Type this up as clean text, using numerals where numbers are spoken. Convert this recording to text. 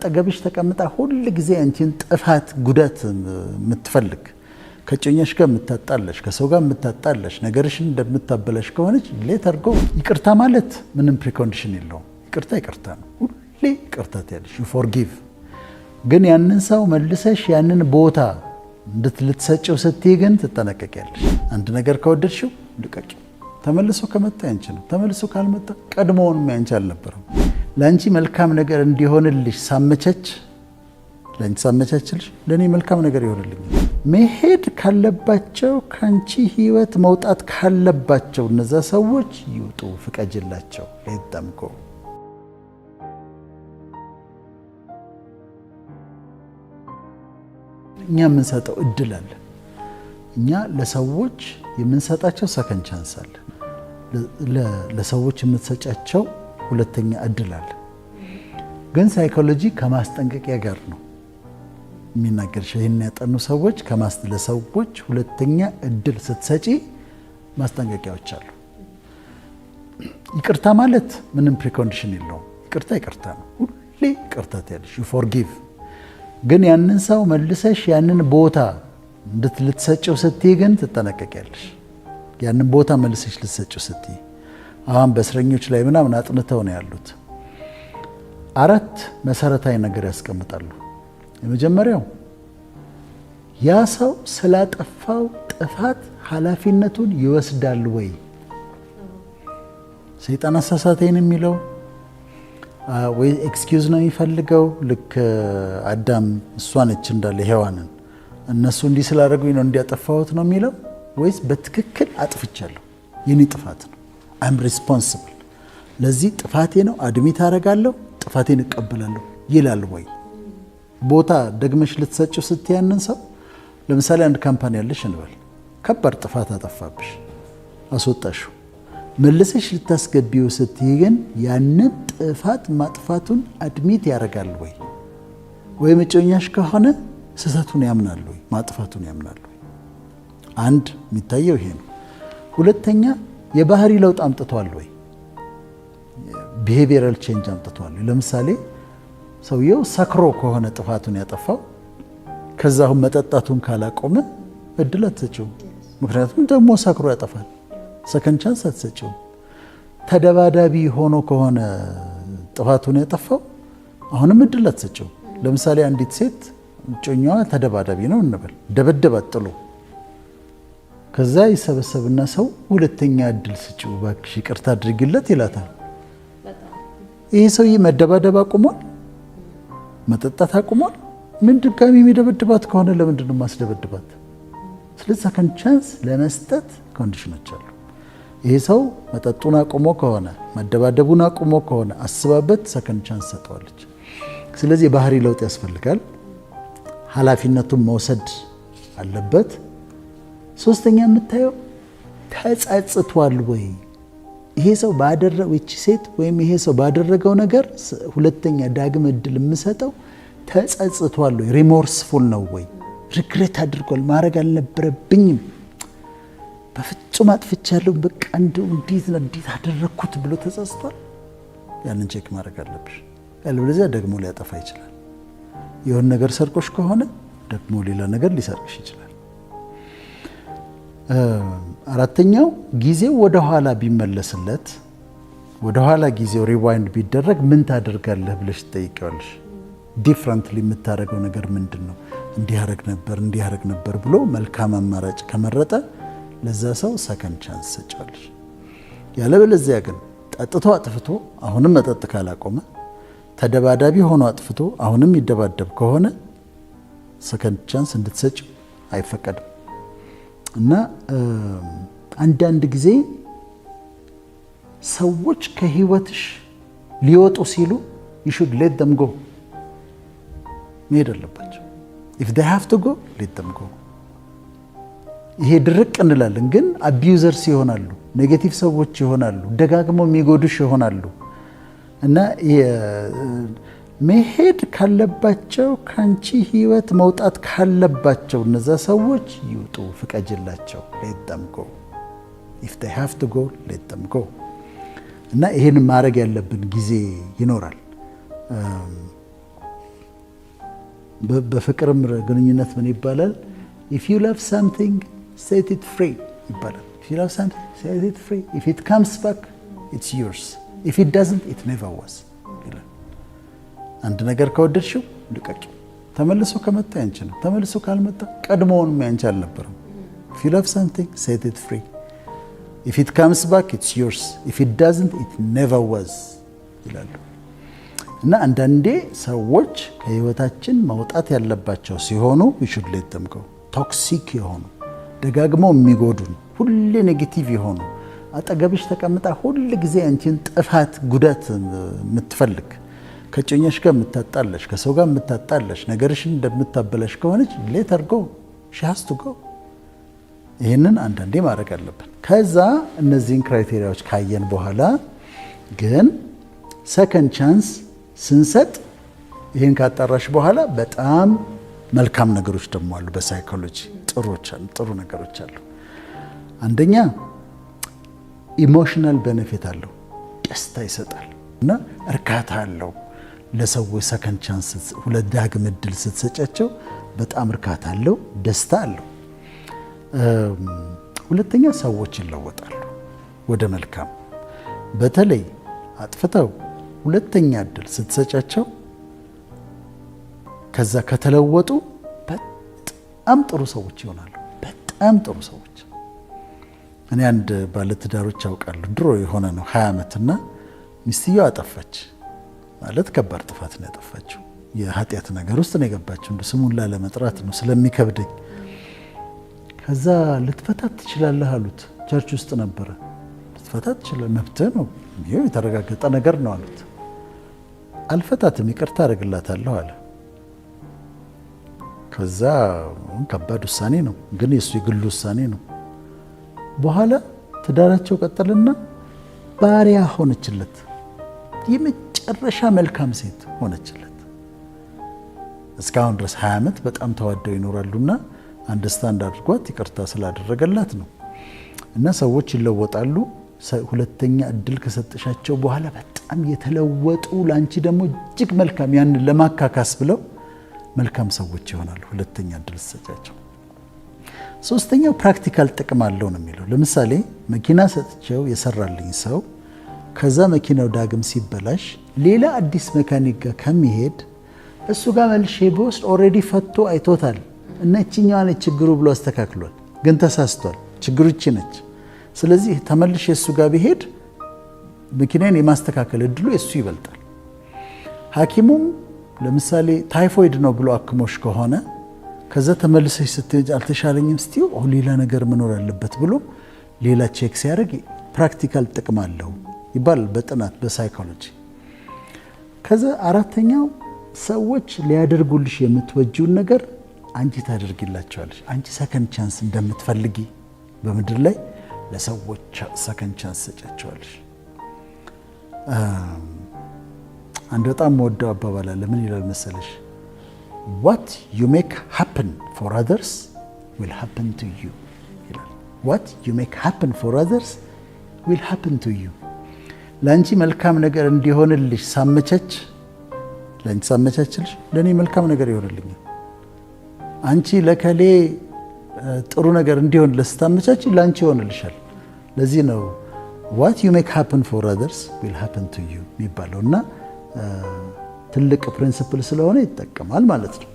አጠገብሽ ተቀምጣ ሁሉ ጊዜ አንቺን ጥፋት ጉዳት የምትፈልግ ከጮኛሽ ጋር የምታጣለሽ ከሰው ጋር የምታጣለሽ ነገርሽን እንደምታበላሽ ከሆነች ሌተር ጎ። ይቅርታ ማለት ምንም ፕሪኮንዲሽን የለውም። ይቅርታ ነው። ሁሌ ይቅርታ ትያለሽ፣ ዩ ፎርጊቭ። ግን ያንን ሰው መልሰሽ ያንን ቦታ እንድትልትሰጪው ስትይ ግን ትጠነቀቂያለሽ። አንድ ነገር ከወደድሽው ልቀቂው። ተመልሶ ከመጣ ያንቺ ነው። ተመልሶ ካልመጣ ቀድሞውንም ያንቺ አልነበረም። ለአንቺ መልካም ነገር እንዲሆንልሽ ሳመቻችልሽ ለኔ መልካም ነገር ይሆንልኝ። መሄድ ካለባቸው ካንቺ ህይወት መውጣት ካለባቸው እነዛ ሰዎች ይውጡ፣ ፍቀጅላቸው። ለይተምኮ እኛ የምንሰጠው እድል አለ። እኛ ለሰዎች የምንሰጣቸው ሰከንድ ቻንስ አለ። ለሰዎች የምትሰጫቸው ሁለተኛ እድል አለ። ግን ሳይኮሎጂ ከማስጠንቀቂያ ጋር ነው የሚናገርሽ። ይሄን ያጠኑ ሰዎች ለሰዎች ሁለተኛ እድል ስትሰጪ ማስጠንቀቂያዎች አሉ። ይቅርታ ማለት ምንም ፕሪኮንዲሽን የለውም። ይቅርታ ነው። ሁሌ ይቅርታ ትያለሽ፣ ዩ ፎርጊቭ። ግን ያንን ሰው መልሰሽ ያንን ቦታ ልትሰጪው ስትይ ግን ትጠነቀቂያለሽ። ያንን ቦታ መልሰሽ ልትሰጪው ስትይ አሁን በእስረኞች ላይ ምናምን አጥንተው ነው ያሉት። 4 መሰረታዊ ነገር ያስቀምጣሉ። የመጀመሪያው ያ ሰው ስላጠፋው ጥፋት ኃላፊነቱን ይወስዳል ወይ? ሰይጣን አሳሳተኝ የሚለው ወይ ኤክስኪውዝ ነው የሚፈልገው? ልክ አዳም እሷ ነች እንዳለ ሔዋንን እነሱ እንዲህ ስላደረጉኝ ነው እንዲያጠፋሁት ነው የሚለው? ወይስ በትክክል አጥፍቻለሁ፣ የኔ ጥፋት ነው፣ አይም ሪስፖንሲብል፣ ለዚህ ጥፋቴ ነው አድሚት አደርጋለሁ፣ ጥፋቴን እቀበላለሁ ይላል ወይ? ቦታ ደግመሽ ልትሰጪው ስትያንን ሰው ለምሳሌ አንድ ካምፓኒ ያለሽ እንበል፣ ከባድ ጥፋት አጠፋብሽ፣ አስወጣሽው። መልሰሽ ልታስገቢው ስትይ ግን ያንን ጥፋት ማጥፋቱን አድሚት ያደርጋል ወይ? ወይ መጮኛሽ ከሆነ ስህተቱን ያምናል ወይ? ማጥፋቱን ያምናል ወይ? አንድ የሚታየው ይሄ ነው። ሁለተኛ የባህሪ ለውጥ አምጥቷል ወይ? ቢሄቪየራል ቼንጅ አምጥቷል ወይ? ለምሳሌ ሰውየው ሰክሮ ከሆነ ጥፋቱን ያጠፋው ከዛው መጠጣቱን ካላቆመ እድል አትሰጪውም። ምክንያቱም ደግሞ ሰክሮ ያጠፋል፣ ሰከንድ ቻንስ አትሰጪውም። ተደባዳቢ ሆኖ ከሆነ ጥፋቱን ያጠፋው አሁንም እድል አትሰጪውም። ለምሳሌ አንዲት ሴት እጮኛዋ ተደባዳቢ ነው እንበል፣ ደበደባት ጥሎ። ከዛ ይሰበሰብና ሰው ሁለተኛ እድል ስጪው እባክሽ ይቅርታ አድርጊለት ይላታል። ይሄ ሰውዬ መደባደብ አቁሟል፣ መጠጣት አቁሟል። ምን ድጋሚ የሚደበድባት ከሆነ ለምንድን ነው ማስደበድባት? ስለዚህ ሰከንድ ቻንስ ለመስጠት ኮንዲሽኖች አሉ። ይሄ ሰው መጠጡን አቁሞ ከሆነ መደባደቡን አቁሞ ከሆነ አስባበት ሰከንድ ቻንስ ሰጠዋለች። ስለዚህ የባህሪ ለውጥ ያስፈልጋል። ኃላፊነቱን መውሰድ አለበት። ሶስተኛ የምታየው ተጸጽቷል ወይ? ይሄ ሰው ባደረገው እቺ ሴት ወይም ይሄ ሰው ባደረገው ነገር ሁለተኛ ዳግም እድል የምሰጠው ተጸጽቷል ወይ? ሪሞርስፉል ነው ወይ? ሪግሬት አድርጓል? ማድረግ አልነበረብኝም፣ በፍጹም አጥፍቻለሁ፣ በቃ እንዴት አደረግኩት ብሎ ተጸጽቷል? ያንን ቼክ ማድረግ አለብሽ። ያለበለዚያ ደግሞ ሊያጠፋ ይችላል። የሆነ ነገር ሰርቆሽ ከሆነ ደግሞ ሌላ ነገር ሊሰርቅሽ ይችላል። አራተኛው ጊዜው ወደ ኋላ ቢመለስለት፣ ወደ ኋላ ጊዜው ሪዋይንድ ቢደረግ ምን ታደርጋለህ ብለሽ ትጠይቂዋለሽ። ዲፍረንትሊ የምታደርገው ነገር ምንድን ነው? እንዲያደርግ ነበር ብሎ መልካም አማራጭ ከመረጠ ለዛ ሰው ሰከንድ ቻንስ ሰጫለሽ። ያለበለዚያ ግን ጠጥቶ አጥፍቶ አሁንም መጠጥ ካላቆመ፣ ተደባዳቢ ሆኖ አጥፍቶ አሁንም ይደባደብ ከሆነ ሰከንድ ቻንስ እንድትሰጭ አይፈቀድም። እና አንዳንድ ጊዜ ሰዎች ከህይወትሽ ሊወጡ ሲሉ you should let them go፣ መሄድ አለባቸው። if they have to go let them go። ይሄ ድርቅ እንላለን፣ ግን አቢዩዘርስ ይሆናሉ፣ ኔጌቲቭ ሰዎች ይሆናሉ፣ ደጋግሞ የሚጎዱሽ ይሆናሉ። እና መሄድ ካለባቸው ካንቺ ህይወት መውጣት ካለባቸው እነዛ ሰዎች ይውጡ፣ ፍቀጅላቸው። let them go if they have to go let them go። እና ይሄን ማድረግ ያለብን ጊዜ ይኖራል። በፍቅርም ግንኙነት ምን ይባላል? if you love something set it free ይባላል። if you love something set it free if it comes back it's yours if it doesn't it never was ይላል። አንድ ነገር ከወደድሽው ልቀቂው። ተመልሶ ከመጣ ያንቺ ነው፣ ተመልሶ ካልመጣ ቀድሞውንም ያንቺ አልነበረም። if you love something set it free if it comes back it's yours if it doesn't it never was ይላሉ። እና አንዳንዴ ሰዎች ከህይወታችን መውጣት ያለባቸው ሲሆኑ we should let them go። ቶክሲክ የሆኑ ደጋግመው የሚጎዱን ሁሌ ኔጌቲቭ የሆኑ አጠገብሽ ተቀምጣ ሁል ጊዜ አንቺን ጥፋት ጉዳት የምትፈልግ ከጮኛሽ ጋር የምታጣለሽ ከሰው ጋር የምታጣለሽ ነገርሽን እንደምታበላሽ ከሆነች let her go she has to go። ይህንን አንዳንዴ ማድረግ አለብን። ከዛ እነዚህን ክራይቴሪያዎች ካየን በኋላ ግን ሰከንድ ቻንስ ስንሰጥ ይህን ካጣራሽ በኋላ በጣም መልካም ነገሮች ደግሞ አሉ። በሳይኮሎጂ ጥሩ ነገሮች አሉ። አንደኛ ኢሞሽናል ቤኔፊት አለው፣ ደስታ ይሰጣል እና እርካታ አለው። ለሰዎች ሰከንድ ቻንስ ሁለት ዳግም እድል ስትሰጫቸው በጣም እርካታ አለው፣ ደስታ አለው። ሁለተኛ ሰዎች ይለወጣሉ ወደ መልካም። በተለይ አጥፍተው ሁለተኛ እድል ስትሰጫቸው ከዛ ከተለወጡ በጣም ጥሩ ሰዎች ይሆናሉ። በጣም ጥሩ ሰዎች። እኔ አንድ ባለትዳሮች ያውቃሉ። ድሮ የሆነ ነው 20 ዓመትና ሚስትየው አጠፋች ማለት ከባድ ጥፋት ነው ያጠፋችው። የኃጢአት ነገር ውስጥ ነው የገባችው። እንደ ስሙን ላለመጥራት ነው ስለሚከብደኝ። ከዛ ልትፈታት ትችላለህ አሉት። ቸርች ውስጥ ነበረ። ልትፈታት ትችላለህ፣ መብትህ ነው፣ ይሄ የተረጋገጠ ነገር ነው አሉት። አልፈታትም፣ ይቅርታ አደርግላታለሁ አለ። ከዛ ከባድ ውሳኔ ነው፣ ግን የሱ የግል ውሳኔ ነው። በኋላ ትዳራቸው ቀጠልና ባሪያ ሆነችለት። የመጨረሻ መልካም ሴት ሆነችለት። እስካሁን ድረስ 20 ዓመት በጣም ተዋደው ይኖራሉና አንደርስታንድ አድርጓት ይቅርታ ስላደረገላት ነው። እና ሰዎች ይለወጣሉ። ሁለተኛ እድል ከሰጠሻቸው በኋላ በጣም የተለወጡ ላንቺ ደግሞ እጅግ መልካም ያንን ለማካካስ ብለው መልካም ሰዎች ይሆናሉ። ሁለተኛ እድል ሰጫቸው። ሶስተኛው ፕራክቲካል ጥቅም አለው ነው የሚለው። ለምሳሌ መኪና ሰጥቼው የሰራልኝ ሰው ከዛ መኪናው ዳግም ሲበላሽ ሌላ አዲስ መካኒክ ጋር ከሚሄድ እሱ ጋር መልሼ በውስጥ ኦልሬዲ ፈቶ አይቶታል እና እቺኛዋ ነች ችግሩ ብሎ አስተካክሏል። ግን ተሳስቷል፣ ችግሩ እቺ ነች። ስለዚህ ተመልሼ እሱ ጋር ቢሄድ መኪናን የማስተካከል እድሉ እሱ ይበልጣል። ሐኪሙም ለምሳሌ ታይፎይድ ነው ብሎ አክሞሽ ከሆነ ከዛ ተመልሰሽ ስትሄጂ አልተሻለኝም ስትዩ ሌላ ነገር መኖር አለበት ብሎ ሌላ ቼክ ሲያደርግ ፕራክቲካል ጥቅም አለው ይባላል በጥናት በሳይኮሎጂ። ከዛ አራተኛው ሰዎች ሊያደርጉልሽ የምትወጂውን ነገር አንቺ ታደርጊላቸዋለሽ። አንቺ ሰከንድ ቻንስ እንደምትፈልጊ በምድር ላይ ለሰዎች ሰከንድ ቻንስ ሰጫቸዋለሽ። አንድ በጣም ወደው አባባል አለ። ምን ይላል መሰለሽ? what you make happen for others will happen to you ይላል። what you make happen for others will happen to you። ለአንቺ መልካም ነገር እንዲሆንልሽ ሳመቻች ለአንቺ ሳመቻችልሽ ለእኔ መልካም ነገር ይሆንልኛል። አንቺ ለከሌ ጥሩ ነገር እንዲሆን ለስታመቻች ለአንቺ ይሆንልሻል። ለዚህ ነው what you make happen for others will happen to you የሚባለው እና ትልቅ ፕሪንሲፕል ስለሆነ ይጠቀማል ማለት ነው።